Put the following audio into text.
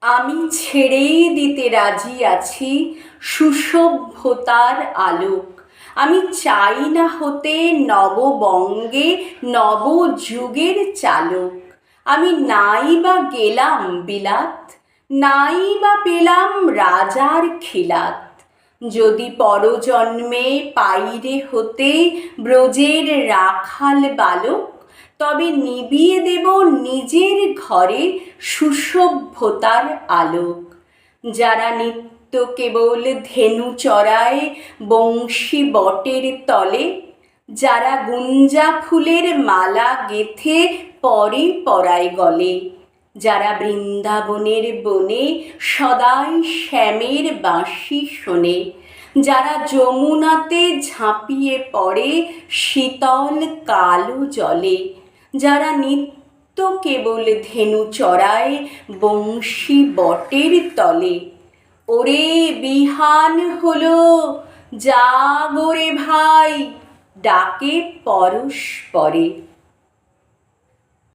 আমি ছেড়েই দিতে রাজি আছি সুসভ্যতার আলোক। আমি চাই না হতে নববঙ্গে নবযুগের চালক। আমি নাই বা গেলাম বিলাত, নাই বা পেলাম রাজার খিলাত। যদি পরজন্মে পাইরে হতে ব্রজের রাখাল বালক, তবে নিবিয়ে দেব নিজের ঘরে সুসভ্যতার আলোক। যারা নিত্য কেবল ধেনু চড়ায় বংশী বটের তলে, যারা গুঞ্জা ফুলের মালা গেথে পরে পরায় গলে, যারা বৃন্দাবনের বনে সদাই শ্যামের বাঁশি শোনে, যারা যমুনাতে ঝাঁপিয়ে পড়ে শীতল কালো জলে, যারা নিত্য কেবল ধেনু চড়ায় বংশী বটের তলে। ওরে বিহান হলো, জাগরে ভাই, ডাকে পরস্পরে।